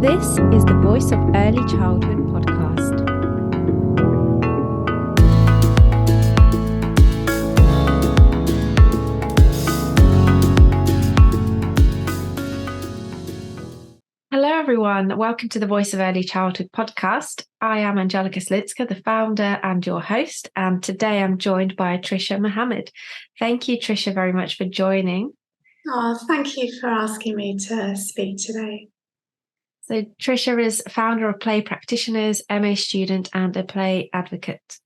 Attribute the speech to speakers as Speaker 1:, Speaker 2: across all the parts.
Speaker 1: This is the Voice of Early Childhood podcast. Hello everyone, welcome to the Voice of Early Childhood podcast. I am Angelica Celinska, the founder and your host, and today I'm joined by Tricia and Mohamed. Thank you, Tricia, very much for joining.
Speaker 2: Oh, thank you for asking me to speak today.
Speaker 1: So Tricia is founder of Play Practitioners, MA student and a play advocate.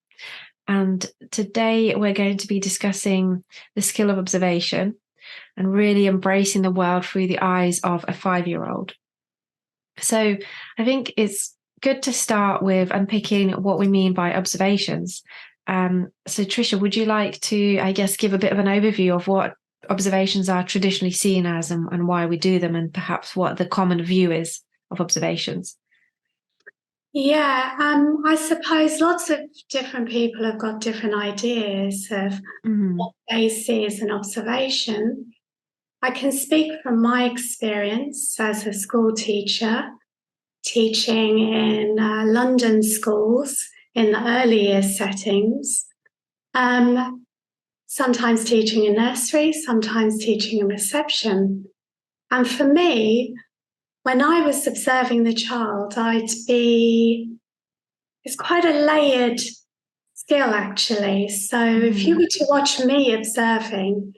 Speaker 1: And today we're going to be discussing the skill of observation and really embracing the world through the eyes of a 5-year-old. So I think it's good to start with unpicking what we mean by observations. So Tricia, would you like to, I guess, give a bit of an overview of what observations are traditionally seen as and why we do them, and perhaps what the common view is of observations?
Speaker 2: Yeah, I suppose lots of different people have got different ideas of what they see as an observation. I can speak from my experience as a school teacher, teaching in London schools in the early year settings, sometimes teaching in nursery, sometimes teaching in reception. And for me, when I was observing the child, it's quite a layered skill actually. So if you were to watch me observing,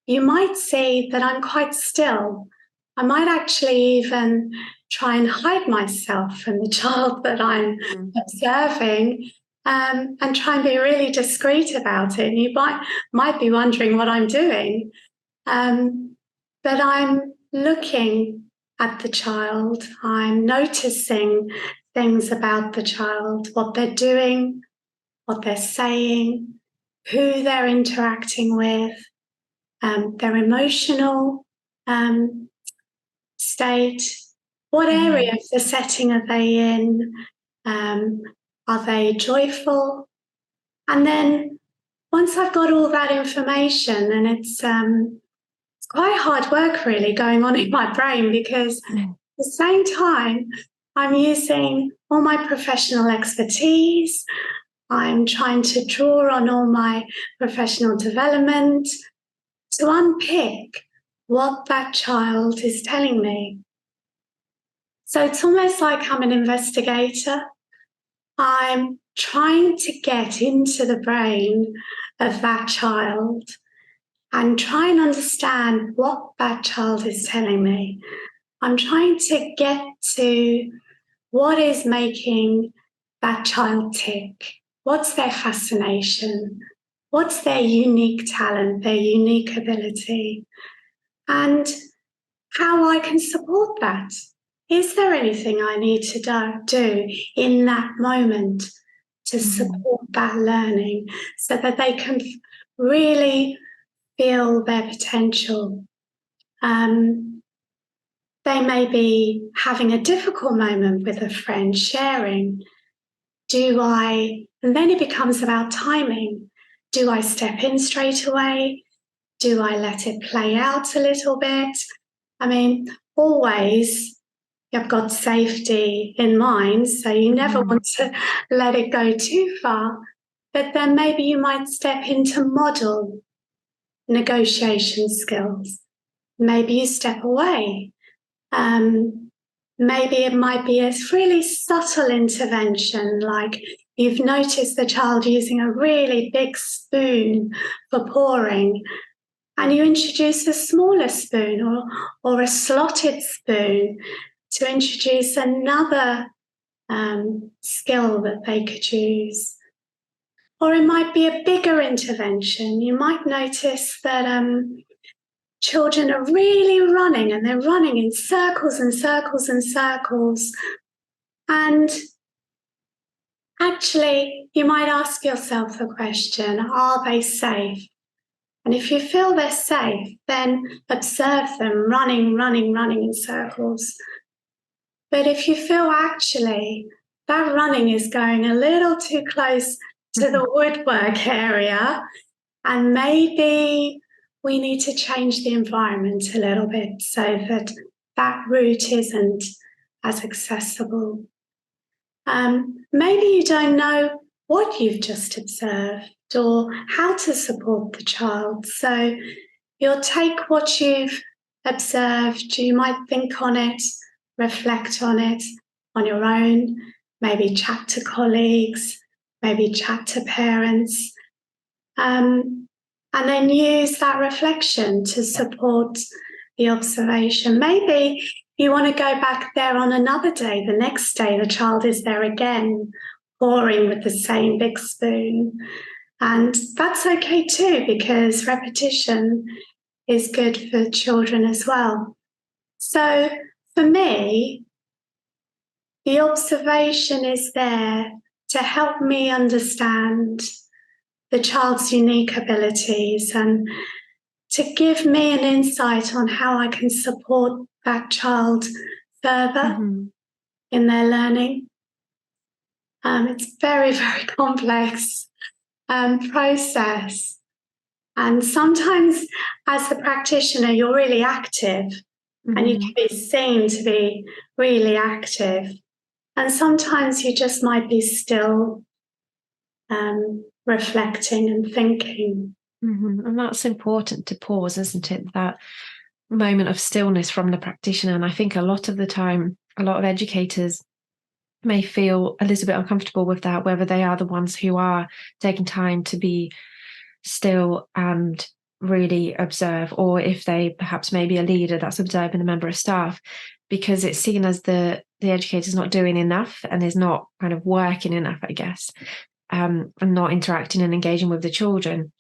Speaker 2: you might see that I'm quite still. I might actually even try and hide myself from the child that I'm observing, and try and be really discreet about it. And you might be wondering what I'm doing. But I'm looking at the child. I'm noticing things about the child, what they're doing, what they're saying, who they're interacting with, their emotional state, what area of the setting are they in, are they joyful? And then once I've got all that information, and it's quite hard work really going on in my brain, because at the same time I'm using all my professional expertise. I'm trying to draw on all my professional development to unpick what that child is telling me. So it's almost like I'm an investigator. I'm trying to get into the brain of that child and try and understand what that child is telling me. I'm trying to get to what is making that child tick. What's their fascination? What's their unique talent, their unique ability? And how I can support that. Is there anything I need to do in that moment to support that learning so that they can really feel their potential? They may be having a difficult moment with a friend, sharing. And then it becomes about timing. Do I step in straight away? Do I let it play out a little bit? I mean, always you've got safety in mind, so you never want to let it go too far. But then maybe you might step into model negotiation skills. Maybe you step away. Maybe it might be a really subtle intervention, like you've noticed the child using a really big spoon for pouring, and you introduce a smaller spoon or a slotted spoon to introduce another skill that they could use. Or it might be a bigger intervention. You might notice that children are really running, and they're running in circles and circles and circles. And actually, you might ask yourself the question, are they safe? And if you feel they're safe, then observe them running in circles. But if you feel actually that running is going a little too close to the woodwork area, and maybe we need to change the environment a little bit so that that route isn't as accessible. Maybe you don't know what you've just observed or how to support the child. So you'll take what you've observed, you might think on it, reflect on it on your own, maybe chat to colleagues, maybe chat to parents, and then use that reflection to support the observation. Maybe you want to go back there on another day, the next day, the child is there again, pouring with the same big spoon. And that's okay too, because repetition is good for children as well. So for me, the observation is there to help me understand the child's unique abilities and to give me an insight on how I can support that child further in their learning. It's very, very complex process. And sometimes as a practitioner, you're really active and you can be seen to be really active. And sometimes you just might be still reflecting and thinking.
Speaker 1: And that's important to pause, isn't it? That moment of stillness from the practitioner. And I think a lot of the time, a lot of educators may feel a little bit uncomfortable with that, whether they are the ones who are taking time to be still and really observe, or if they perhaps maybe a leader that's observing a member of staff, because it's seen as the educator's not doing enough and is not kind of working enough, I guess, and not interacting and engaging with the children.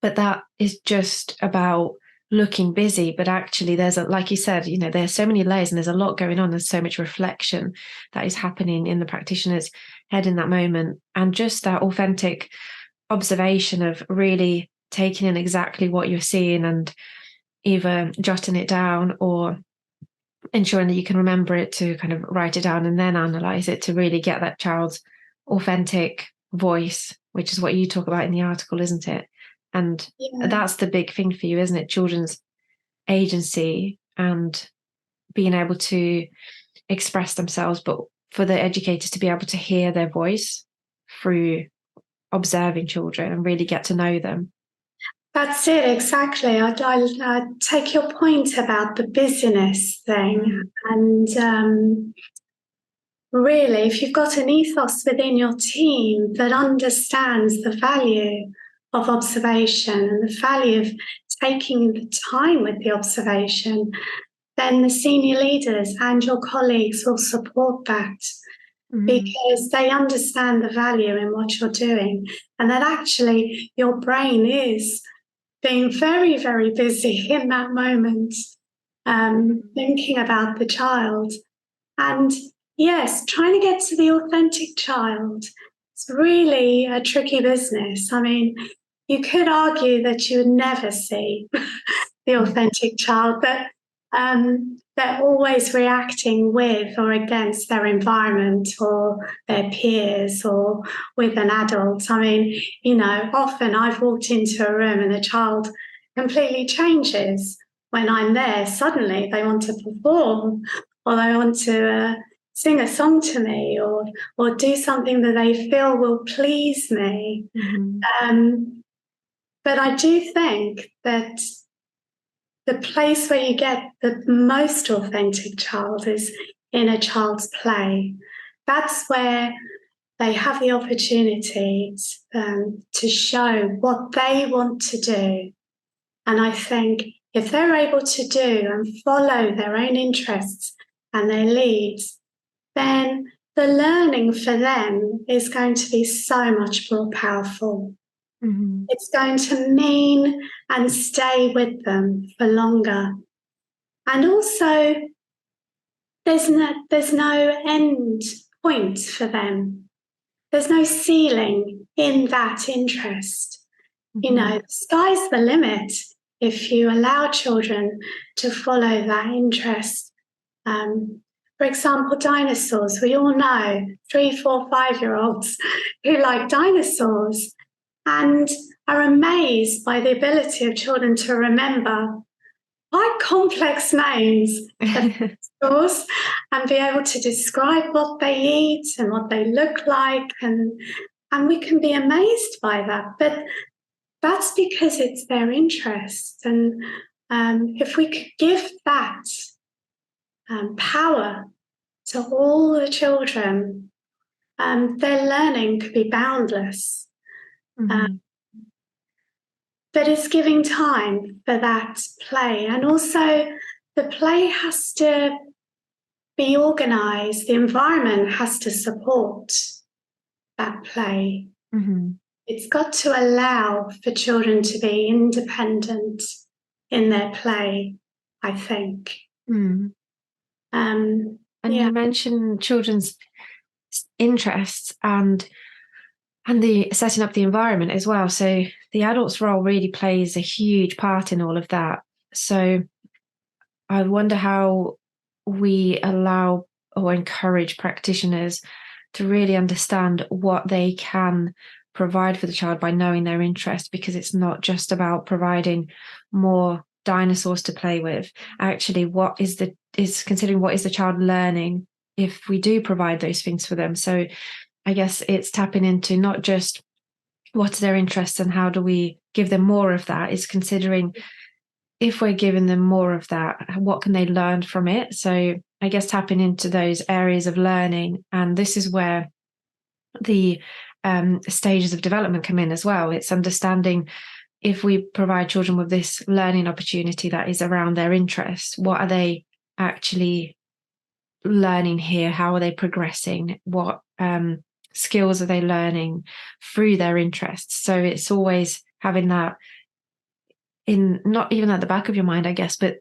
Speaker 1: But that is just about looking busy. But actually, there's like you said, there's so many layers and there's a lot going on. There's so much reflection that is happening in the practitioner's head in that moment. And just that authentic observation of really taking in exactly what you're seeing and either jotting it down or ensuring that you can remember it to kind of write it down and then analyze it to really get that child's authentic voice, which is what you talk about in the article, isn't it? And that's the big thing for you, isn't it? Children's agency and being able to express themselves, but for the educators to be able to hear their voice through observing children and really get to know them.
Speaker 2: That's it, exactly. I take your point about the busyness thing. And really, if you've got an ethos within your team that understands the value of observation and the value of taking the time with the observation, then the senior leaders and your colleagues will support that because they understand the value in what you're doing and that actually your brain is being very, very busy in that moment, thinking about the child. And yes, trying to get to the authentic child is really a tricky business. I mean, you could argue that you would never see the authentic child, but they're always reacting with or against their environment or their peers or with an adult. I mean, often I've walked into a room and the child completely changes when I'm there. Suddenly they want to perform or they want to sing a song to me or do something that they feel will please me. But I do think that the place where you get the most authentic child is in a child's play. That's where they have the opportunity to show what they want to do. And I think if they're able to do and follow their own interests and their leads, then the learning for them is going to be so much more powerful. It's going to mean and stay with them for longer. And also, there's no end point for them. There's no ceiling in that interest. The sky's the limit if you allow children to follow that interest. For example, dinosaurs. We all know 3, 4, 5-year-olds who like dinosaurs and are amazed by the ability of children to remember quite complex names, of course, and be able to describe what they eat and what they look like, and we can be amazed by that. But that's because it's their interest, and if we could give that power to all the children, their learning could be boundless.
Speaker 1: Mm-hmm.
Speaker 2: But it's giving time for that play. And also, the play has to be organised, the environment has to support that play.
Speaker 1: Mm-hmm.
Speaker 2: It's got to allow for children to be independent in their play, I think.
Speaker 1: Mm. And you mentioned children's interests and the setting up the environment as well. So the adult's role really plays a huge part in all of that. So I wonder how we allow or encourage practitioners to really understand what they can provide for the child by knowing their interest, because it's not just about providing more dinosaurs to play with. Actually, considering what is the child learning if we do provide those things for them. So I guess it's tapping into not just what's their interests and how do we give them more of that, is considering if we're giving them more of that, what can they learn from it? So I guess tapping into those areas of learning. And this is where the stages of development come in as well. It's understanding, if we provide children with this learning opportunity that is around their interests, what are they actually learning here? How are they progressing? What skills are they learning through their interests? So it's always having that in, not even at the back of your mind, I guess, but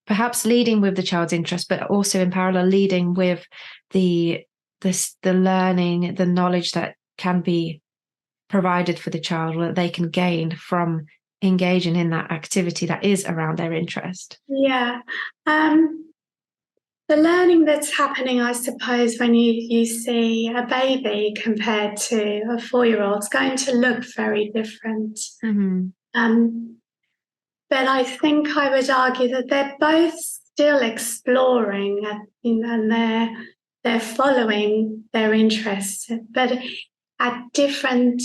Speaker 1: perhaps leading with the child's interest, but also in parallel leading with the learning, the knowledge that can be provided for the child, that they can gain from engaging in that activity that is around their interest.
Speaker 2: Yeah. The learning that's happening, I suppose, when you see a baby compared to a 4-year-old is going to look very different.
Speaker 1: Mm-hmm.
Speaker 2: But I think I would argue that they're both still exploring, and they're following their interests, but at different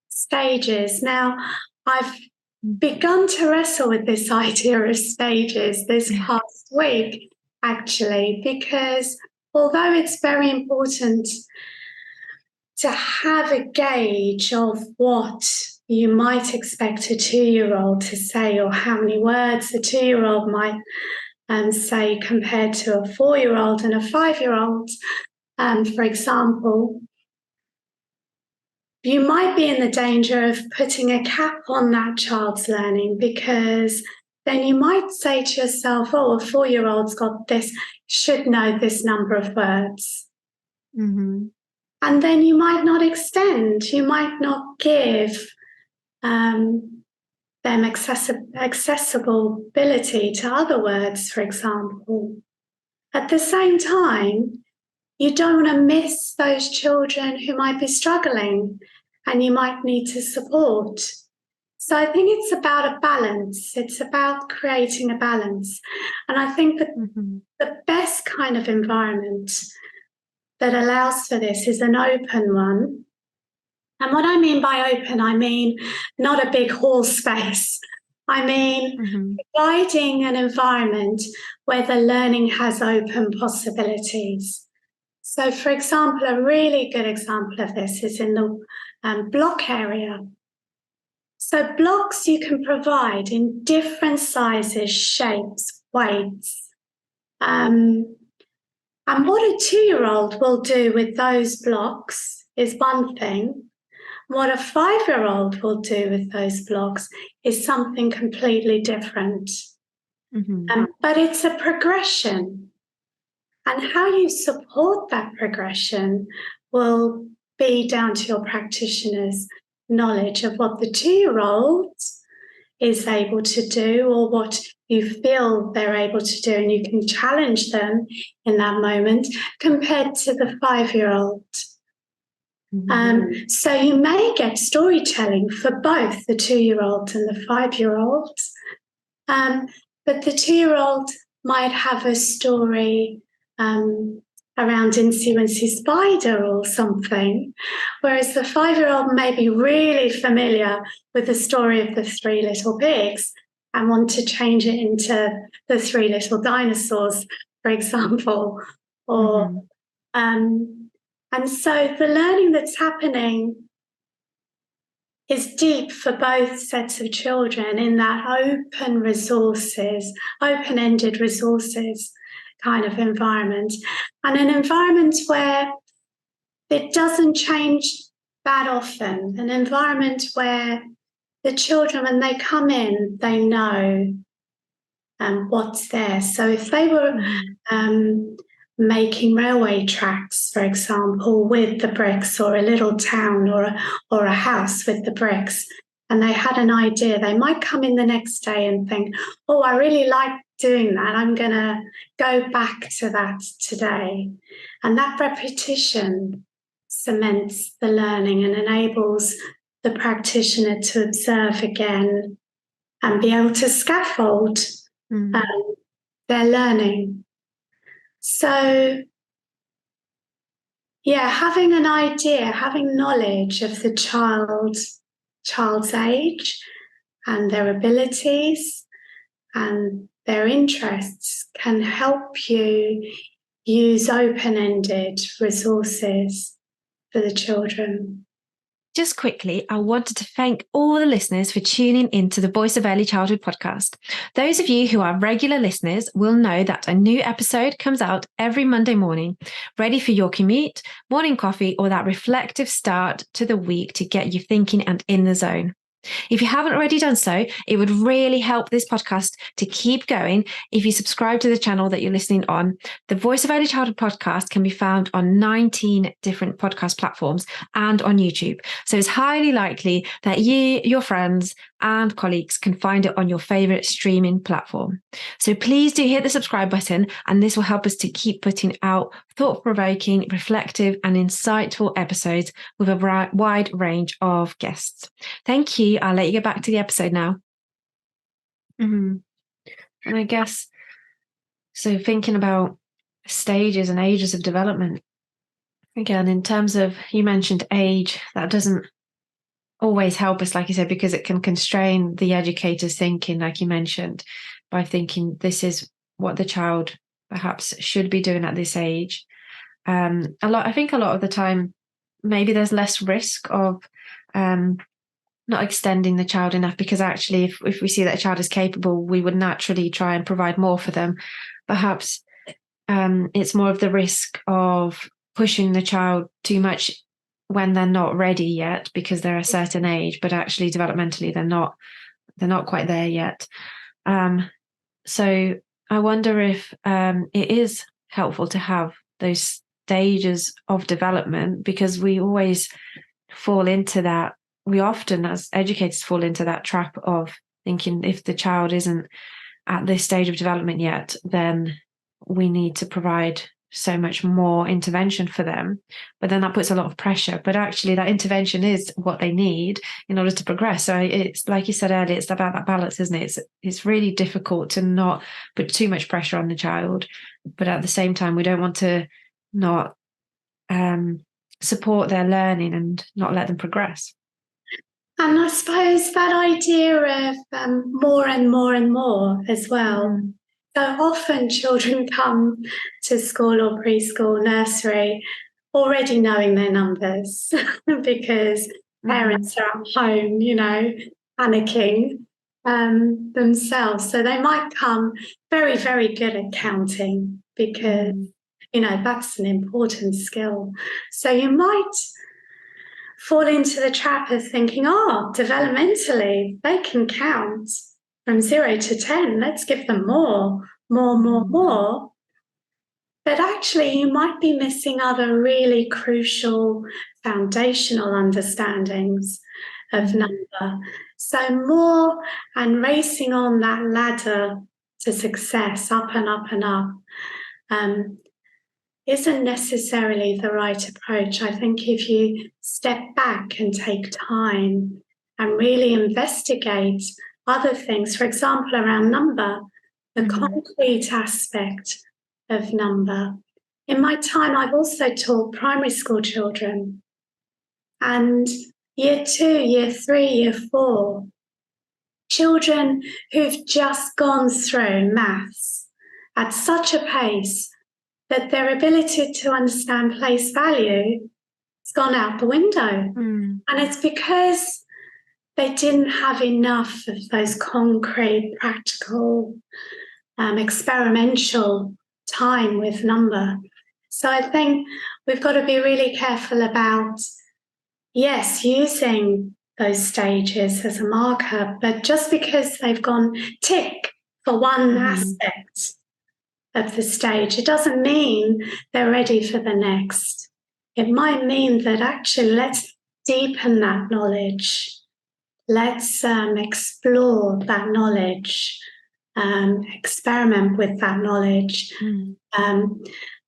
Speaker 2: stages. Now, I've begun to wrestle with this idea of stages this past week, actually, because although it's very important to have a gauge of what you might expect a 2-year-old to say, or how many words a 2-year-old might say compared to a 4-year-old and a 5-year-old, for example, you might be in the danger of putting a cap on that child's learning, because then you might say to yourself, oh, a 4-year-old's got this, should know this number of words.
Speaker 1: Mm-hmm.
Speaker 2: And then you might not extend, you might not give them accessible ability to other words, for example. At the same time, you don't want to miss those children who might be struggling and you might need to support. So I think it's about a balance. It's about creating a balance. And I think that the best kind of environment that allows for this is an open one. And what I mean by open, I mean not a big hall space. I mean providing an environment where the learning has open possibilities. So, for example, a really good example of this is in the block area. So blocks you can provide in different sizes, shapes, weights. And what a 2-year-old will do with those blocks is one thing. What a 5-year-old will do with those blocks is something completely different. But it's a progression. And how you support that progression will be down to your practitioner's knowledge of what the 2-year-old is able to do, or what you feel they're able to do, and you can challenge them in that moment compared to the 5-year-old. So you may get storytelling for both the 2-year-old and the 5-year-old. But the 2-year-old might have a story around Incy Wincy Spider or something, whereas the 5-year-old may be really familiar with the story of the 3 little pigs and want to change it into the 3 little dinosaurs, for example. Or and so the learning that's happening is deep for both sets of children in that open-ended resources kind of environment, and an environment where it doesn't change that often, an environment where the children, when they come in, they know what's there. So if they were making railway tracks, for example, with the bricks, or a little town or a house with the bricks, and they had an idea, they might come in the next day and think, oh, I really like doing that. I'm going to go back to that today. And that repetition cements the learning and enables the practitioner to observe again and be able to scaffold their learning. So, yeah, having an idea, having knowledge of the child's age and their abilities and their interests can help you use open-ended resources for the children.
Speaker 1: Just quickly, I wanted to thank all the listeners for tuning into the Voice of Early Childhood podcast. Those of you who are regular listeners will know that a new episode comes out every Monday morning, ready for your commute, morning coffee, or that reflective start to the week to get you thinking and in the zone. If you haven't already done so, it would really help this podcast to keep going if you subscribe to the channel that you're listening on. The Voice of Early Childhood podcast can be found on 19 different podcast platforms and on YouTube. So it's highly likely that you, your friends, and colleagues can find it on your favorite streaming platform. So please do hit the subscribe button, and this will help us to keep putting out thought-provoking, reflective, and insightful episodes with a wide range of guests. Thank you. I'll let you get back to the episode now. And I guess, so thinking about stages and ages of development, again, in terms of, you mentioned age, that doesn't always help us, like you said, because it can constrain the educator's thinking, like you mentioned, by thinking this is what the child perhaps should be doing at this age. I think a lot of the time, maybe there's less risk of not extending the child enough, because actually if we see that a child is capable, we would naturally try and provide more for them. Perhaps it's more of the risk of pushing the child too much when they're not ready yet, because they're a certain age, but actually developmentally they're not quite there yet. So I wonder if it is helpful to have those stages of development, because we always fall into that. We often, as educators, fall into that trap of thinking if the child isn't at this stage of development yet, then we need to provide so much more intervention for them. But then that puts a lot of pressure. But actually that intervention is what they need in order to progress. So it's like you said earlier, it's about that balance, isn't it? It's really difficult to not put too much pressure on the child. But at the same time, we don't want to not support their learning and not let them progress.
Speaker 2: And I suppose that idea of more and more and more as well. So often children come to school or preschool, nursery, already knowing their numbers because parents are at home, panicking themselves. So they might come very, very good at counting because, that's an important skill. So you might fall into the trap of thinking, developmentally, they can count from 0 to 10. Let's give them more. But actually, you might be missing other really crucial foundational understandings of number. So more and racing on that ladder to success, up and up and up, isn't necessarily the right approach. I think if you step back and take time and really investigate other things, for example, around number, the concrete aspect of number. In my time, I've also taught primary school children, and year 2, year 3, year 4, children who've just gone through maths at such a pace that their ability to understand place value has gone out the window. And it's because they didn't have enough of those concrete, practical, experimental time with number. So I think we've got to be really careful about, yes, using those stages as a marker, but just because they've gone tick for one aspect of the stage, it doesn't mean they're ready for the next. It might mean that actually let's deepen that knowledge. Let's explore that knowledge, experiment with that knowledge,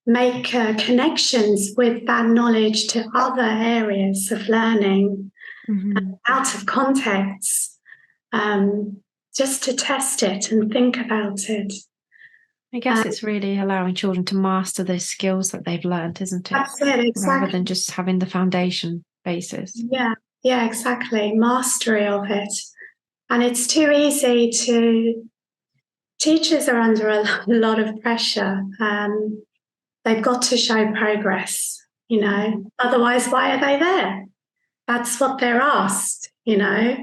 Speaker 2: make connections with that knowledge to other areas of learning out of context, just to test it and think about it.
Speaker 1: I guess it's really allowing children to master those skills that they've learned, isn't it?
Speaker 2: That's it, exactly.
Speaker 1: Rather than just having the foundation basis.
Speaker 2: Yeah, exactly. Mastery of it. And it's too easy to... Teachers are under a lot of pressure. They've got to show progress, otherwise why are they there? That's what they're asked, or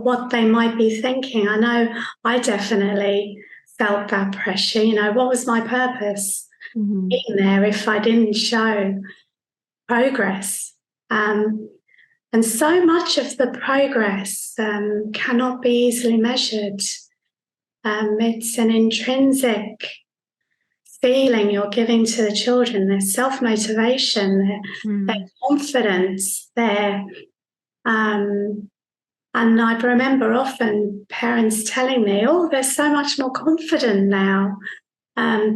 Speaker 2: what they might be thinking. I know I definitely felt that pressure. What was my purpose being there if I didn't show progress? And so much of the progress cannot be easily measured. It's an intrinsic feeling you're giving to the children, their self-motivation, their confidence, and I remember often parents telling me, they're so much more confident now,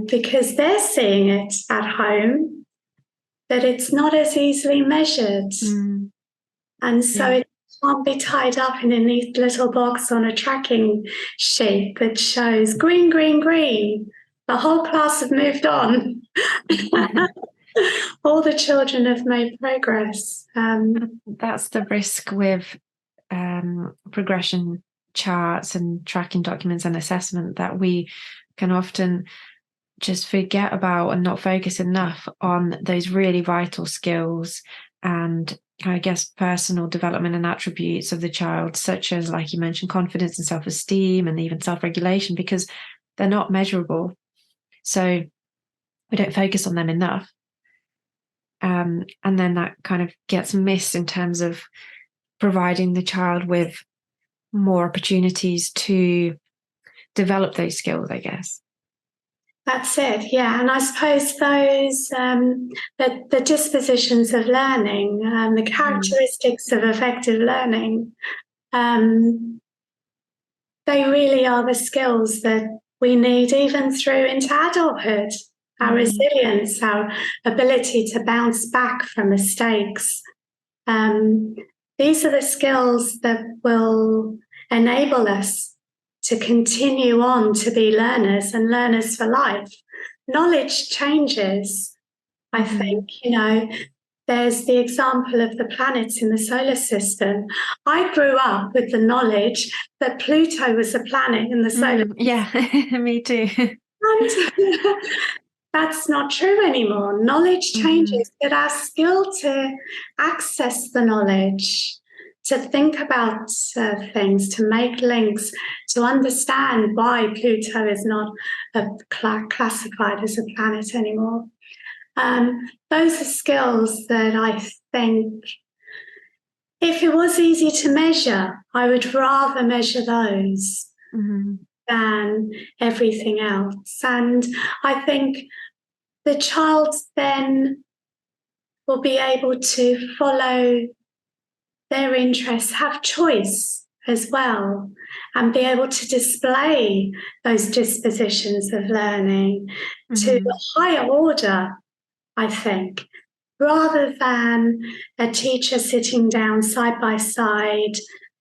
Speaker 2: because they're seeing it at home, but it's not as easily measured. And so it can't be tied up in a neat little box on a tracking sheet that shows green, green, green. The whole class have moved on. All the children have made progress.
Speaker 1: That's the risk with progression charts and tracking documents and assessment, that we can often just forget about and not focus enough on those really vital skills and, I guess, personal development and attributes of the child, such as, like you mentioned, confidence and self-esteem and even self-regulation, because they're not measurable. So we don't focus on them enough. And then that kind of gets missed in terms of providing the child with more opportunities to develop those skills, I guess.
Speaker 2: That's it, yeah. And I suppose those, the dispositions of learning, the characteristics of effective learning, they really are the skills that we need even through into adulthood. Our resilience, our ability to bounce back from mistakes. These are the skills that will enable us to continue on to be learners and learners for life. Knowledge changes, I think. There's the example of the planets in the solar system. I grew up with the knowledge that Pluto was a planet in the solar system.
Speaker 1: Yeah, me too.
Speaker 2: And that's not true anymore. Knowledge changes, but our skill to access the knowledge, to think about things, to make links, to understand why Pluto is not classified as a planet anymore. Those are skills that I think, if it was easy to measure, I would rather measure those than everything else. And I think the child then will be able to follow their interests, have choice as well, and be able to display those dispositions of learning to a higher order, I think, rather than a teacher sitting down side by side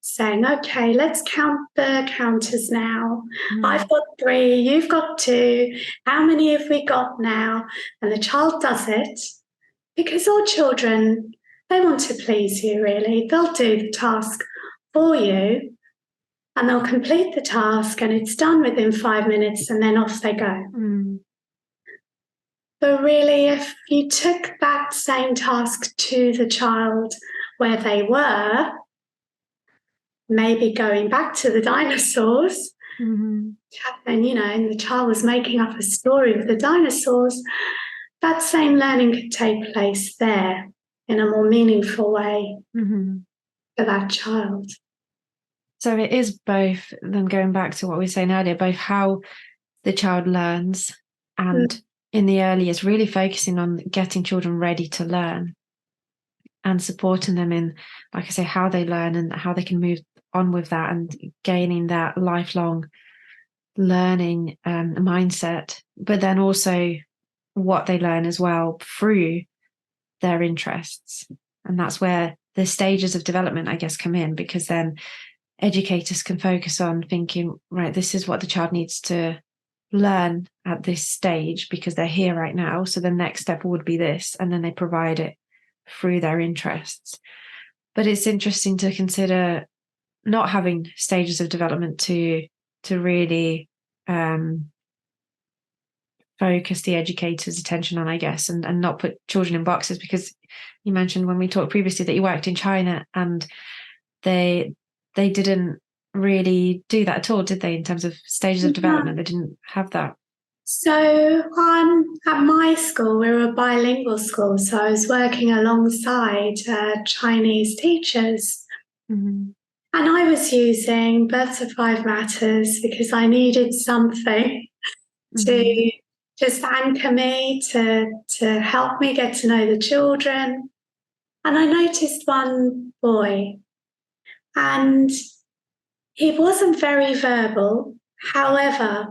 Speaker 2: saying, okay, let's count the counters now. I've got 3, you've got 2. How many have we got now? And the child does it because all children, they want to please you, really. They'll do the task for you and they'll complete the task and it's done within 5 minutes and then off they go. But really, if you took that same task to the child where they were, maybe going back to the dinosaurs, and the child was making up a story of the dinosaurs, that same learning could take place there in a more meaningful way for that child.
Speaker 1: So it is both, then going back to what we were saying earlier, both how the child learns and in the early years, really focusing on getting children ready to learn and supporting them in, like I say, how they learn and how they can move on with that and gaining that lifelong learning mindset, but then also what they learn as well through their interests. And that's where the stages of development, I guess, come in, because then educators can focus on thinking, right, this is what the child needs to learn at this stage because they're here right now. So the next step would be this, and then they provide it through their interests. But it's interesting to consider not having stages of development to really focus the educator's attention on, I guess, and not put children in boxes, because you mentioned when we talked previously that you worked in China and they didn't really do that at all, did they, in terms of stages of development? They didn't have that.
Speaker 2: So at my school, we were a bilingual school, so I was working alongside Chinese teachers. And I was using Birth of 5 Matters because I needed something to just anchor me, to help me get to know the children. And I noticed one boy, and he wasn't very verbal. However,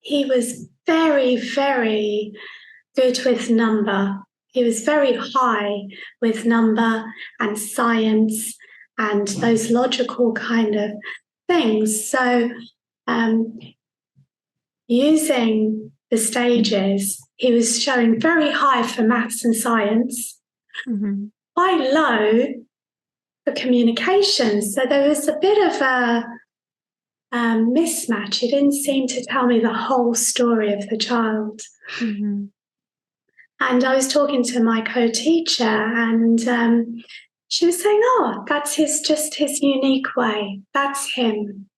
Speaker 2: he was very, very good with number. He was very high with number and science and those logical kind of things. So using the stages, he was showing very high for maths and science, quite low for communication. So there was a bit of a mismatch. He didn't seem to tell me the whole story of the child. And I was talking to my co-teacher, and she was saying, "Oh, that's just his unique way. That's him."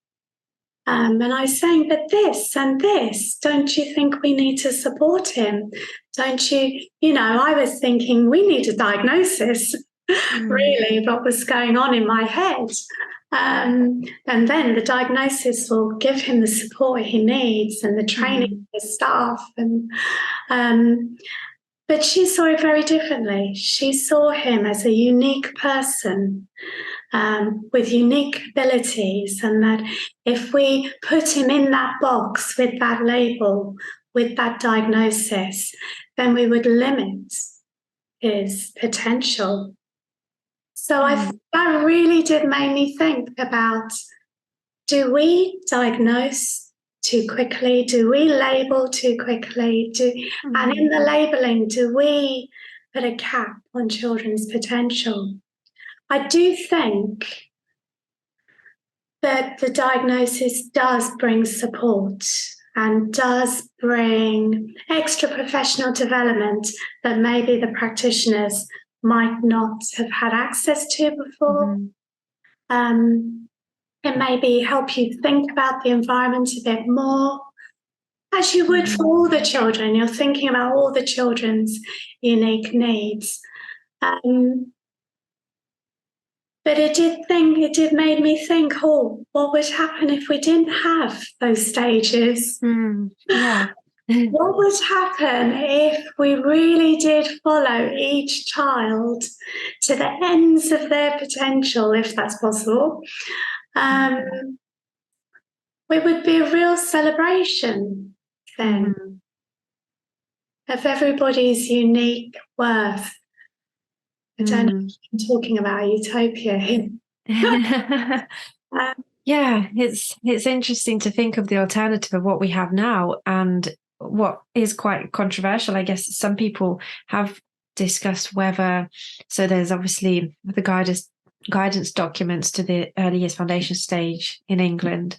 Speaker 2: And I was saying, "But this and this, don't you think we need to support him? Don't you?" I was thinking we need a diagnosis. Really, what was going on in my head. And then the diagnosis will give him the support he needs and the training for staff. But she saw it very differently. She saw him as a unique person with unique abilities, and that if we put him in that box with that label, with that diagnosis, then we would limit his potential. So that really did make me think about, do we diagnose too quickly? Do we label too quickly? And in the labeling, do we put a cap on children's potential? I do think that the diagnosis does bring support and does bring extra professional development that maybe the practitioners might not have had access to before. It maybe help you think about the environment a bit more, as you would for all the children. You're thinking about all the children's unique needs. But it did make me think, what would happen if we didn't have those stages? What would happen if we really did follow each child to the ends of their potential, if that's possible? It would be a real celebration then of everybody's unique worth. I don't know if I'm talking about utopia here. Um,
Speaker 1: Yeah, it's interesting to think of the alternative of what we have now, and what is quite controversial. I guess some people have discussed whether, so there's obviously the guidance documents to the early years foundation stage in England,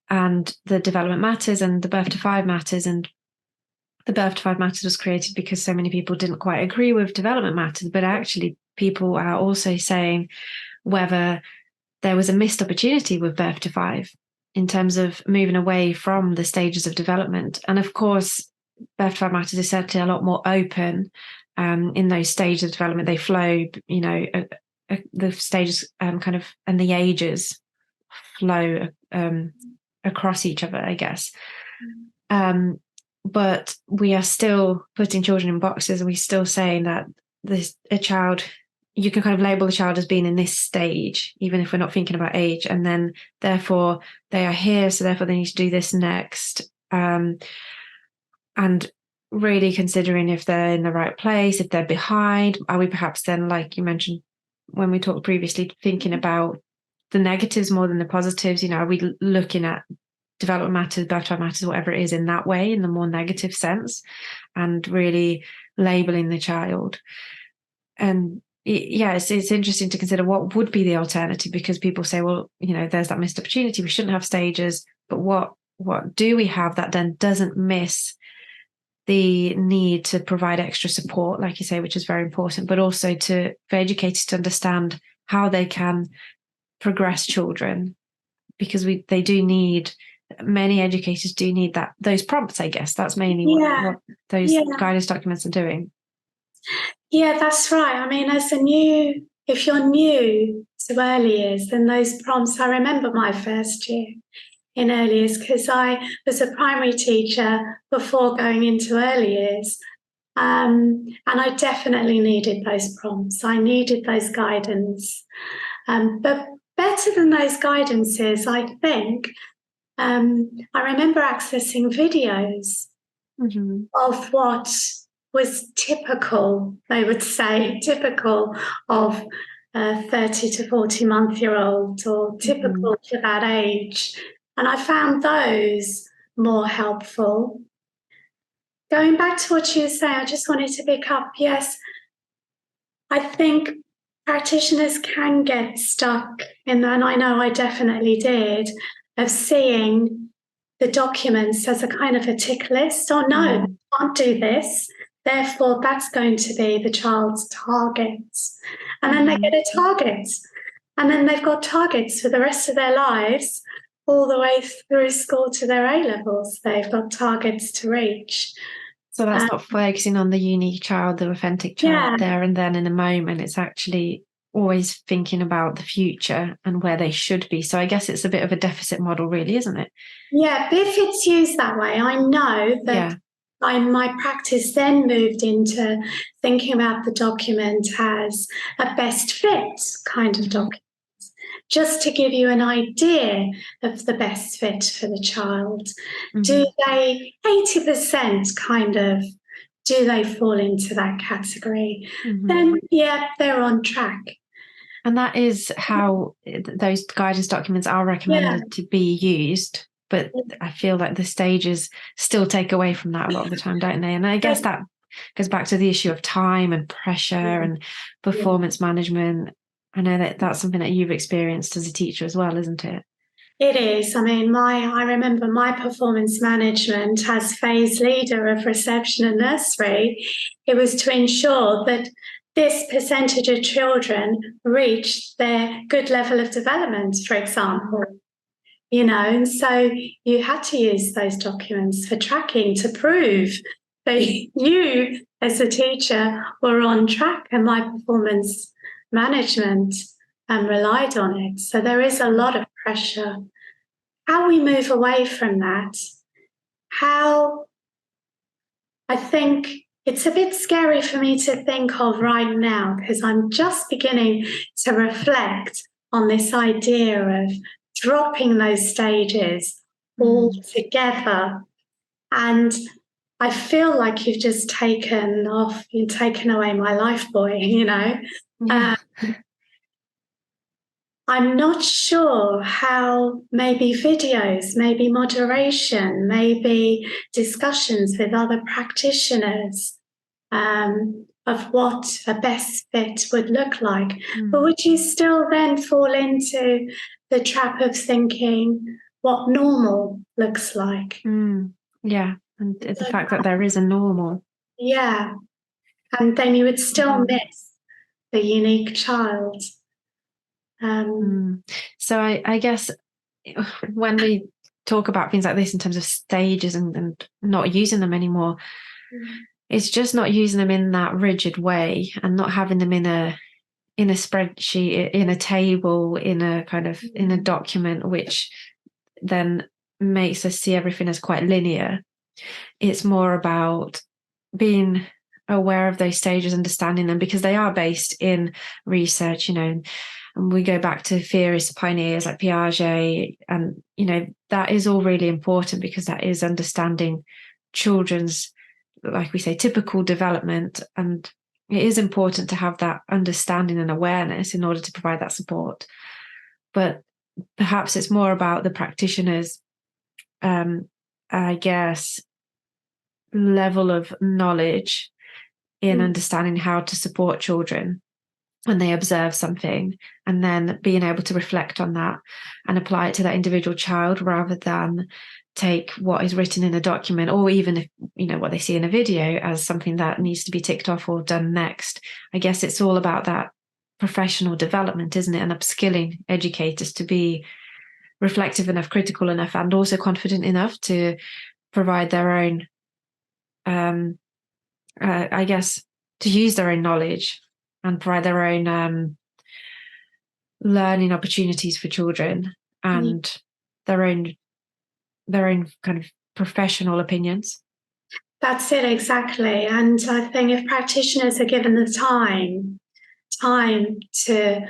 Speaker 1: and the development matters and the birth to five matters. And the birth to five matters was created because so many people didn't quite agree with development matters, but actually people are also saying whether there was a missed opportunity with birth to five in terms of moving away from the stages of development. And of course, birth to five matters is certainly a lot more open in those stages of development. They flow, the stages kind of, and the ages flow across each other, I guess. But we are still putting children in boxes, and we're still saying that a child, you can kind of label the child as being in this stage, even if we're not thinking about age. And then therefore they are here, so therefore they need to do this next. And really considering if they're in the right place, if they're behind, are we perhaps then, like you mentioned when we talked previously, thinking about the negatives more than the positives? Are we looking at development matters, birth to five matters, whatever it is, in that way, in the more negative sense, and really labeling the child? And it's interesting to consider what would be the alternative, because people say, well, there's that missed opportunity, we shouldn't have stages, but what do we have that then doesn't miss the need to provide extra support, like you say, which is very important, but also for educators to understand how they can progress children, because they do need, many educators do need those prompts. I guess that's mainly what those guidance documents are doing.
Speaker 2: Yeah, that's right. I mean, if you're new to early years, then those prompts, I remember my first year in early years, because I was a primary teacher before going into early years. And I definitely needed those prompts. I needed those guidance. But better than those guidances, I think, I remember accessing videos of what was typical, they would say, typical of a 30 to 40-month-year-old, or typical for that age. And I found those more helpful. Going back to what you were saying, I just wanted to pick up, yes, I think practitioners can get stuck in that, and I know I definitely did, of seeing the documents as a kind of a tick list. Oh, no, I can't do this. Therefore, that's going to be the child's targets. And then they get a target. And then they've got targets for the rest of their lives, all the way through school to their A-levels. They've got targets to reach.
Speaker 1: So that's not focusing on the unique child, the authentic child there and then in a moment. It's actually always thinking about the future and where they should be. So I guess it's a bit of a deficit model, really, isn't it?
Speaker 2: Yeah, but if it's used that way, I know that my practice then moved into thinking about the document as a best fit kind of document, just to give you an idea of the best fit for the child. Do they 80% kind of, do they fall into that category? Then, they're on track.
Speaker 1: And that is how those guidance documents are recommended to be used. But I feel like the stages still take away from that a lot of the time, don't they? And I guess that goes back to the issue of time and pressure and performance management. I know that that's something that you've experienced as a teacher as well, isn't it?
Speaker 2: It is. I mean, I remember my performance management as phase leader of reception and nursery. It was to ensure that this percentage of children reached their good level of development, for example. And so you had to use those documents for tracking to prove that you, as a teacher, were on track, and my performance management relied on it. So there is a lot of pressure. How we move away from that, I think it's a bit scary for me to think of right now, because I'm just beginning to reflect on this idea of dropping those stages altogether. And I feel like you've just taken away my life buoy, I'm not sure how maybe videos, maybe moderation, maybe discussions with other practitioners of what a best fit would look like. But would you still then fall into the trap of thinking what normal looks like?
Speaker 1: Yeah, and the fact that there is a normal.
Speaker 2: Yeah, and then you would still miss the unique child.
Speaker 1: So I guess when we talk about things like this in terms of stages and not using them anymore, it's just not using them in that rigid way and not having them in a spreadsheet, in a table, in a kind of in a document, which then makes us see everything as quite linear. It's more about being aware of those stages, understanding them, because they are based in research, and we go back to theorist pioneers like Piaget, and that is all really important, because that is understanding children's, like we say, typical development, and it is important to have that understanding and awareness in order to provide that support. But perhaps it's more about the practitioners, I guess, level of knowledge in understanding how to support children when they observe something, and then being able to reflect on that and apply it to that individual child, rather than take what is written in a document, or even if what they see in a video, as something that needs to be ticked off or done next. I guess it's all about that professional development, isn't it, and upskilling educators to be reflective enough, critical enough, and also confident enough to provide their own I guess, to use their own knowledge and provide their own learning opportunities for children, and their own kind of professional opinions.
Speaker 2: That's it, exactly. And I think if practitioners are given the time to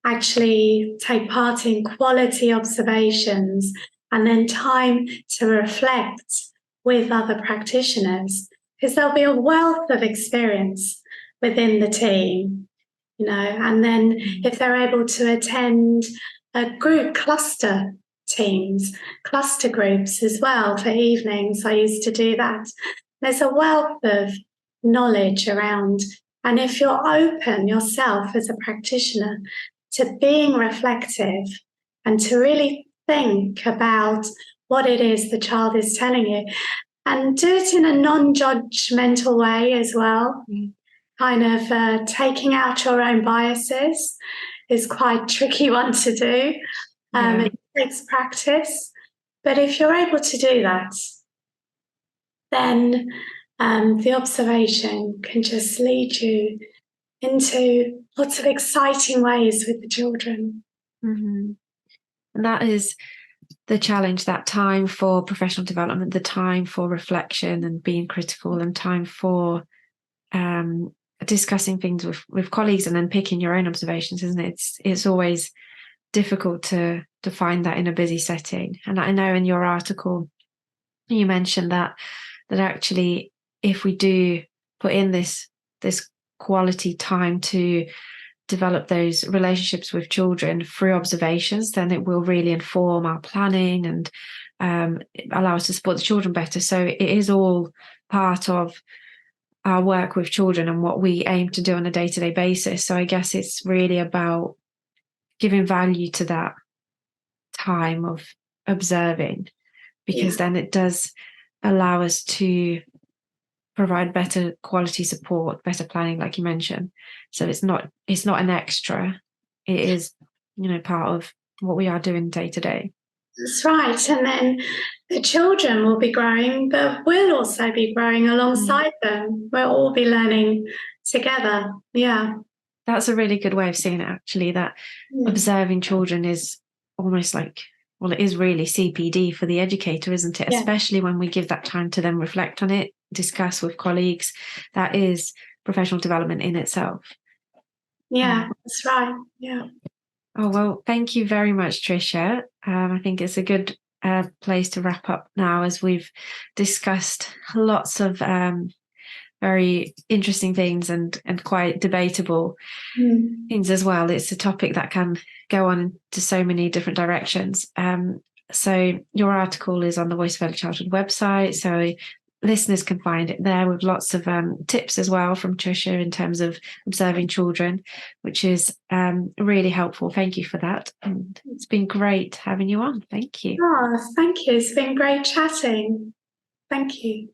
Speaker 2: actually take part in quality observations, and then time to reflect with other practitioners, because there'll be a wealth of experience within the team, and then if they're able to attend a group cluster teams, cluster groups as well for evenings. I used to do that. There's a wealth of knowledge around. And if you're open yourself as a practitioner to being reflective and to really think about what it is the child is telling you, and do it in a non-judgmental way as well, kind of taking out your own biases is quite a tricky one to do. It takes practice. But if you're able to do that, then the observation can just lead you into lots of exciting ways with the children.
Speaker 1: And that is the challenge, that time for professional development, the time for reflection and being critical, and time for discussing things with colleagues, and then picking your own observations, isn't it? It's always difficult to find that in a busy setting. And I know in your article you mentioned that actually, if we do put in this quality time to develop those relationships with children through observations, then it will really inform our planning and allow us to support the children better. So it is all part of our work with children and what we aim to do on a day-to-day basis. So I guess it's really about giving value to that time of observing, because then it does allow us to provide better quality support, better planning, like you mentioned. So it's not an extra. It is, part of what we are doing day to day.
Speaker 2: That's right. And then the children will be growing, but we'll also be growing alongside them. We'll all be learning together. Yeah.
Speaker 1: That's a really good way of seeing it, actually, that observing children is almost like, well, it is really CPD for the educator, isn't it? Yeah. Especially when we give that time to then reflect on it, discuss with colleagues. That is professional development in itself.
Speaker 2: Yeah, that's right. Yeah.
Speaker 1: Oh, well, thank you very much, Tricia. I think it's a good place to wrap up now, as we've discussed lots of very interesting things and quite debatable things as well. It's a topic that can go on into so many different directions. So your article is on the Voice of Early Childhood website, so listeners can find it there with lots of tips as well from Tricia in terms of observing children, which is really helpful. Thank you for that. And it's been great having you on. Thank you.
Speaker 2: Oh, thank you. It's been great chatting. Thank you.